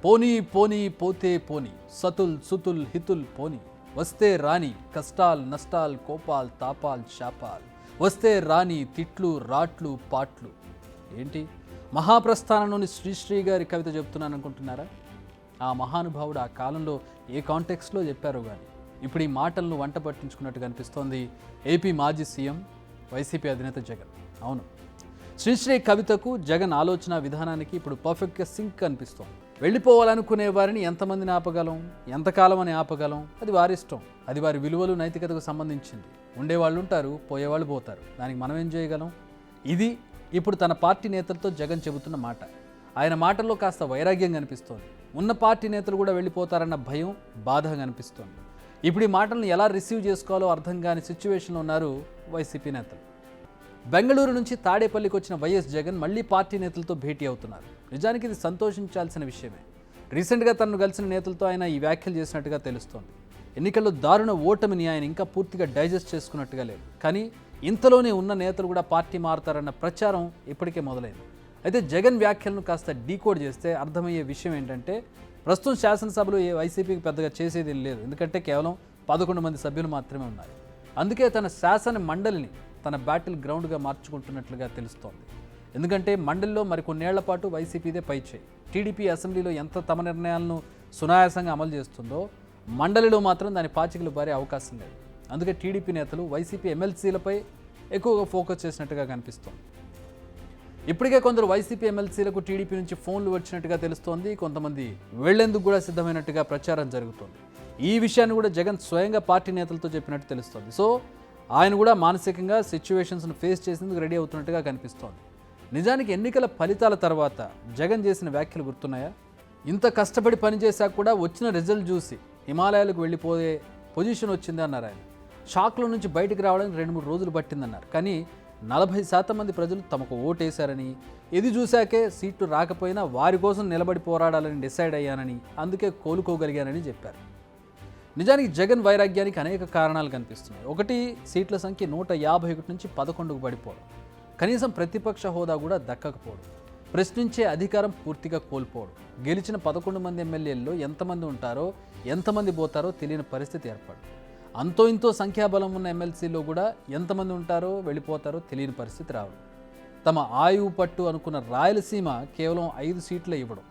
పోనీ పోనీ పోతే పోనీ సతుల్ సుతుల్ హితుల్ పోనీ వస్తే రాని కష్టాల్ నష్టాల్ కోపాల్ తాపాల్ శాపాల్ వస్తే రాని తిట్లు రాట్లు పాట్లు. ఏంటి మహాప్రస్థానంలోని శ్రీశ్రీ గారి కవిత చెప్తున్నాను అనుకుంటున్నారా? ఆ మహానుభావుడు ఆ కాలంలో ఏ కాంటెక్స్లో చెప్పారో కానీ ఇప్పుడు ఈ మాటలను వంట పట్టించుకున్నట్టు కనిపిస్తోంది ఏపీ మాజీ సీఎం వైసీపీ అధినేత జగన్. అవును, శ్రీశ్రీ కవితకు జగన్ ఆలోచన విధానానికి ఇప్పుడు పర్ఫెక్ట్గా సింక్ కనిపిస్తోంది. వెళ్ళిపోవాలనుకునే వారిని ఎంతమందిని ఆపగలం, ఎంతకాలం అని ఆపగలం, అది వారి ఇష్టం. అది వారి విలువలు నైతికతకు సంబంధించింది. ఉండేవాళ్ళు ఉంటారు, పోయేవాళ్ళు పోతారు. దానికి మనం ఏం చేయగలం? ఇది ఇప్పుడు తన పార్టీ నేతలతో జగన్ చెబుతున్న మాట. ఆయన మాటల్లో కాస్త వైరాగ్యం కనిపిస్తోంది. ఉన్న పార్టీ నేతలు కూడా వెళ్ళిపోతారన్న భయం, బాధ కనిపిస్తోంది. ఇప్పుడు ఈ మాటలను ఎలా రిసీవ్ చేసుకోవాలో అర్థం కాని సిచ్యువేషన్లో ఉన్నారు వైసీపీ నేతలు. బెంగళూరు నుంచి తాడేపల్లికి వచ్చిన వైఎస్ జగన్ మళ్లీ పార్టీ నేతలతో భేటీ అవుతున్నారు. నిజానికి ఇది సంతోషించాల్సిన విషయమే. రీసెంట్గా తనను కలిసిన నేతలతో ఆయన ఈ వ్యాఖ్యలు చేసినట్టుగా తెలుస్తోంది. ఎన్నికల్లో దారుణ ఓటమిని ఆయన ఇంకా పూర్తిగా డైజెస్ట్ చేసుకున్నట్టుగా లేదు. కానీ ఇంతలోనే ఉన్న నేతలు కూడా పార్టీ మారుతారన్న ప్రచారం ఇప్పటికే మొదలైంది. అయితే జగన్ వ్యాఖ్యలను కాస్త డీకోడ్ చేస్తే అర్థమయ్యే విషయం ఏంటంటే, ప్రస్తుతం శాసనసభలో ఏ వైసీపీకి పెద్దగా చేసేది లేదు. ఎందుకంటే కేవలం 11 మంది సభ్యులు మాత్రమే ఉన్నారు. అందుకే తన శాసన మండలిని తన బ్యాటిల్ గ్రౌండ్గా మార్చుకుంటున్నట్లుగా తెలుస్తోంది. ఎందుకంటే మండలిలో మరికొన్నేళ్ల పాటు వైసీపీదే పైచేయి. టీడీపీ అసెంబ్లీలో ఎంత తమ నిర్ణయాలను సునాయాసంగా అమలు చేస్తుందో, మండలిలో మాత్రం దాని పాచికలు బారే అవకాశం లేదు. అందుకే టీడీపీ నేతలు వైసీపీ ఎమ్మెల్సీలపై ఎక్కువగా ఫోకస్ చేసినట్టుగా కనిపిస్తోంది. ఇప్పటికే కొందరు వైసీపీ ఎమ్మెల్సీలకు టీడీపీ నుంచి ఫోన్లు వచ్చినట్టుగా తెలుస్తోంది. కొంతమంది వెళ్లేందుకు కూడా సిద్ధమైనట్టుగా ప్రచారం జరుగుతోంది. ఈ విషయాన్ని కూడా జగన్ స్వయంగా పార్టీ నేతలతో చెప్పినట్టు తెలుస్తోంది. సో ఆయన కూడా మానసికంగా సిచ్యువేషన్స్ను ఫేస్ చేసేందుకు రెడీ అవుతున్నట్టుగా కనిపిస్తోంది. నిజానికి ఎన్నికల ఫలితాల తర్వాత జగన్ చేసిన వ్యాఖ్యలు గుర్తున్నాయా? ఇంత కష్టపడి పనిచేశాక కూడా వచ్చిన రిజల్ట్ చూసి హిమాలయాలకు వెళ్ళిపోయే పొజిషన్ వచ్చింది అన్నారు ఆయన. షాక్లో నుంచి బయటకు రావడానికి 2-3 రోజులు పట్టిందన్నారు. కానీ 40% మంది ప్రజలు తమకు ఓటేశారని, ఇది చూశాకే సీట్లు రాకపోయినా వారి కోసం నిలబడి పోరాడాలని డిసైడ్ అయ్యానని, అందుకే కోలుకోగలిగానని చెప్పారు. నిజానికి జగన్ వైరాగ్యానికి అనేక కారణాలు కనిపిస్తున్నాయి. ఒకటి, సీట్ల సంఖ్య 151 నుంచి 11కు పడిపోవడం, కనీసం ప్రతిపక్ష హోదా కూడా దక్కకపోవడం, ప్రశ్నించే అధికారం పూర్తిగా కోల్పోవడం, గెలిచిన 11 మంది ఎమ్మెల్యేల్లో ఎంతమంది ఉంటారో ఎంతమంది పోతారో తెలియని పరిస్థితి ఏర్పడింది. అంతో ఇంతో సంఖ్యాబలం ఉన్న ఎమ్మెల్సీలో కూడా ఎంతమంది ఉంటారో వెళ్ళిపోతారో తెలియని పరిస్థితి రావడం, తమ ఆయువు పట్టు అనుకున్న రాయలసీమ కేవలం 5 సీట్లే ఇవ్వడం,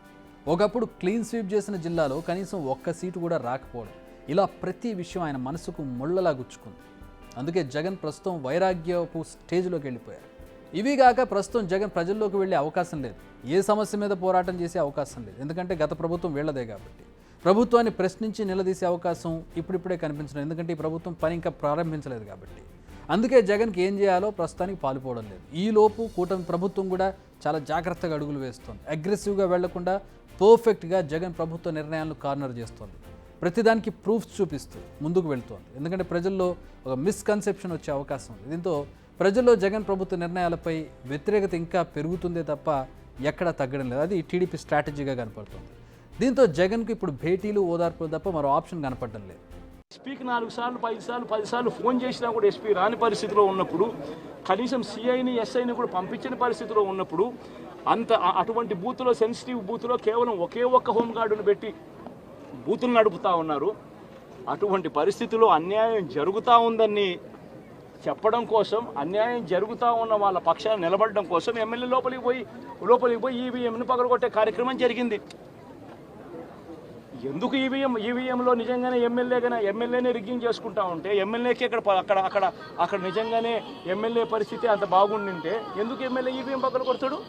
ఒకప్పుడు క్లీన్ స్వీప్ చేసిన జిల్లాలో కనీసం 1 సీటు కూడా రాకపోవడం, ఇలా ప్రతి విషయం ఆయన మనసుకు ముళ్ళలా గుచ్చుకుంది. అందుకే జగన్ ప్రస్తుతం వైరాగ్యపు స్టేజ్లోకి వెళ్ళిపోయారు. ఇవిగాక ప్రస్తుతం జగన్ ప్రజల్లోకి వెళ్ళే అవకాశం లేదు. ఏ సమస్య మీద పోరాటం చేసే అవకాశం లేదు. ఎందుకంటే గత ప్రభుత్వం వీళ్లదే కాబట్టి. ప్రభుత్వాన్ని ప్రశ్నించి నిలదీసే అవకాశం ఇప్పుడిప్పుడే కనిపించడం. ఎందుకంటే ఈ ప్రభుత్వం పని ఇంకా ప్రారంభించలేదు కాబట్టి. అందుకే జగన్కి ఏం చేయాలో ప్రస్తుతానికి పాలుపోవడం లేదు. ఈలోపు కూటమి ప్రభుత్వం కూడా చాలా జాగ్రత్తగా అడుగులు వేస్తోంది. అగ్రెసివ్గా వెళ్లకుండా పర్ఫెక్ట్గా జగన్ ప్రభుత్వ నిర్ణయాలను కార్నర్ చేస్తోంది. ప్రతిదానికి ప్రూఫ్స్ చూపిస్తూ ముందుకు వెళ్తోంది. ఎందుకంటే ప్రజల్లో ఒక మిస్కన్సెప్షన్ వచ్చే అవకాశం ఉంది. దీంతో ప్రజల్లో జగన్ ప్రభుత్వ నిర్ణయాలపై వ్యతిరేకత ఇంకా పెరుగుతుందే తప్ప ఎక్కడా తగ్గడం లేదు. అది టీడీపీ స్ట్రాటజీగా కనపడుతుంది. దీంతో జగన్కు ఇప్పుడు భేటీలు, ఓదార్పులు తప్ప మరో ఆప్షన్ కనపడడం లేదు. ఎస్పీకి 4 సార్లు 5 సార్లు 10 సార్లు ఫోన్ చేసినా కూడా ఎస్పీ రాని పరిస్థితిలో ఉన్నప్పుడు, కనీసం సిఐని ఎస్ఐని కూడా పంపించిన పరిస్థితిలో ఉన్నప్పుడు, అటువంటి బూత్లో, సెన్సిటివ్ బూత్లో కేవలం ఒకే ఒక్క హోంగార్డును పెట్టి బూతులు నడుపుతూ ఉన్నారు. అటువంటి పరిస్థితిలో అన్యాయం జరుగుతూ ఉందని చెప్పడం కోసం, అన్యాయం జరుగుతూ ఉన్న వాళ్ళ పక్షాన్ని నిలబడడం కోసం ఎమ్మెల్యే లోపలికి పోయి ఈవీఎంను పగలగొట్టే కార్యక్రమం జరిగింది. ఎందుకు ఈవీఎంలో నిజంగానే ఎమ్మెల్యేనే రిగ్గింగ్ చేసుకుంటా ఉంటే, ఎమ్మెల్యేకి అక్కడ నిజంగానే ఎమ్మెల్యే పరిస్థితి అంత బాగుండింటే ఎందుకు ఎమ్మెల్యే ఈవీఎం పక్కన కొడతాడు?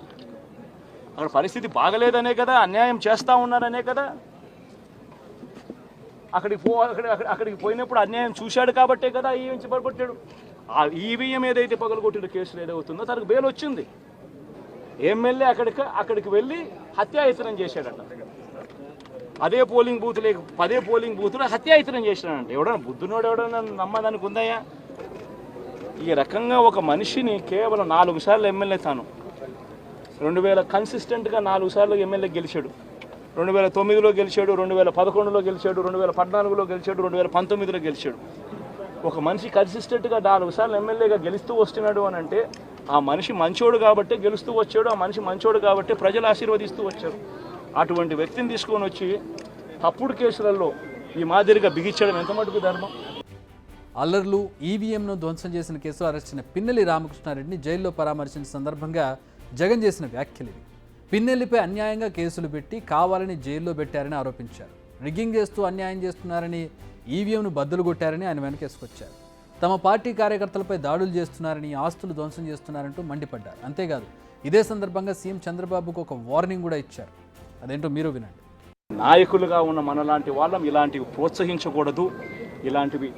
అక్కడ పరిస్థితి బాగలేదనే కదా, అన్యాయం చేస్తూ ఉన్నారనే కదా. అక్కడికి పోయినప్పుడు అన్యాయం చూశాడు కాబట్టే కదా ఈవీఎం పగలగొట్టాడు. ఆ ఈవీఎం ఏదైతే పగలగొట్టిన కేసులు ఏదవుతుందో తనకు బెయిల్ వచ్చింది. ఎమ్మెల్యే అక్కడికి వెళ్ళి హత్యాయత్నం చేశాడట. అదే పోలింగ్ బూత్లో హత్యాయత్నం చేసినాడంటే ఎవడన్నా బుద్ధునోడు ఎవడన్నా నమ్మదానికి ఉందయ్యా? ఈ రకంగా ఒక మనిషిని కేవలం 4 సార్లు ఎమ్మెల్యే, తాను 2000 కన్సిస్టెంట్గా 4 సార్లు ఎమ్మెల్యే గెలిచాడు. 2009లో గెలిచాడు, 2011లో గెలిచాడు, 2014లో గెలిచాడు, 2019లో గెలిచాడు. ఒక మనిషి కన్సిస్టెంట్గా 4 సార్లు ఎమ్మెల్యేగా గెలుస్తూ వస్తున్నాడు అని అంటే ఆ మనిషి మంచోడు కాబట్టి గెలుస్తూ వచ్చాడు. ఆ మనిషి మంచోడు కాబట్టి ప్రజలు ఆశీర్వదిస్తూ వచ్చారు. అటువంటి వ్యక్తిని తీసుకొని వచ్చి తప్పుడు కేసులలో ఈ మాదిరిగా బిగించడం ఎంత మటుకు ధర్మం? అల్లర్లు ఈవీఎంను ధ్వంసం చేసిన కేసులో అరెస్ట్ అయిన పిన్నెల్లి రామకృష్ణారెడ్డిని జైల్లో పరామర్శించిన సందర్భంగా జగన్ చేసిన వ్యాఖ్యలు ఇవి. పిన్నెల్లిపై అన్యాయంగా కేసులు పెట్టి కావాలని జైల్లో పెట్టారని ఆరోపించారు. రిగ్గింగ్ చేస్తూ అన్యాయం చేస్తున్నారని, ఈవీఎంను బద్దలు కొట్టారని ఆయన వెనకేసుకొచ్చారు. తమ పార్టీ కార్యకర్తలపై దాడులు చేస్తున్నారని, ఆస్తులు ధ్వంసం చేస్తున్నారంటూ మండిపడ్డారు. అంతేకాదు ఇదే సందర్భంగా సీఎం చంద్రబాబుకు ఒక వార్నింగ్ కూడా ఇచ్చారు. అదేంటో మీరు వినండి. నాయకులుగా ఉన్న మనలాంటి వాళ్ళం ఇలాంటివి ప్రోత్సహించకూడదు. ఇలాంటివి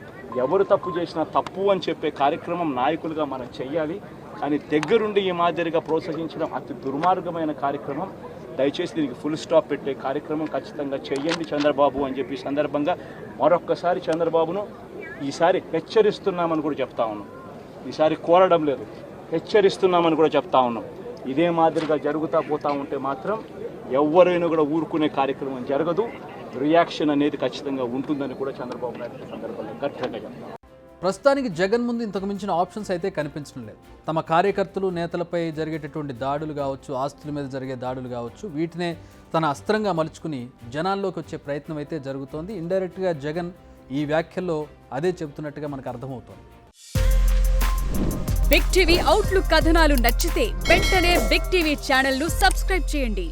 ఎవరు తప్పు చేసినా తప్పు అని చెప్పే కార్యక్రమం నాయకులుగా మనం చెయ్యాలి. కానీ దగ్గరుండి ఈ మాదిరిగా ప్రోత్సహించడం అతి దుర్మార్గమైన కార్యక్రమం. దయచేసి దీనికి ఫుల్ స్టాప్ పెట్టే కార్యక్రమం ఖచ్చితంగా చెయ్యండి చంద్రబాబు అని చెప్పి సందర్భంగా మరొక్కసారి చంద్రబాబును ఈసారి హెచ్చరిస్తున్నామని కూడా చెప్తా ఉన్నాం. ఈసారి కోరడం లేదు, హెచ్చరిస్తున్నామని కూడా చెప్తా ఉన్నాం. ఇదే మాదిరిగా జరుగుతూ పోతూ ఉంటే మాత్రం ఎవరైనా కూడా ఊరుకునే కార్యక్రమం జరగదు. రియాక్షన్ అనేది ఖచ్చితంగా ఉంటుందని కూడా చంద్రబాబు నాయుడు సందర్భంగా గట్టిగా చెప్తాం. ప్రస్తుతానికి జగన్ ముందు ఇంతకు మించిన ఆప్షన్స్ అయితే కనిపించడం లేదు. తమ కార్యకర్తలు, నేతలపై జరిగేటటువంటి దాడులు కావచ్చు, ఆస్తుల మీద జరిగే దాడులు కావచ్చు, వీటినే తన అస్త్రంగా మలుచుకుని జనాల్లోకి వచ్చే ప్రయత్నం అయితే జరుగుతోంది. ఇండైరెక్ట్గా జగన్ ఈ వ్యాఖ్యల్లో అదే చెబుతున్నట్టుగా మనకు అర్థమవుతోంది. బిగ్ టీవీ అవుట్లుక్ కథనాలు నచ్చితే వెంటనే బిగ్ టీవీ ఛానల్ ను సబ్స్క్రైబ్ చేయండి.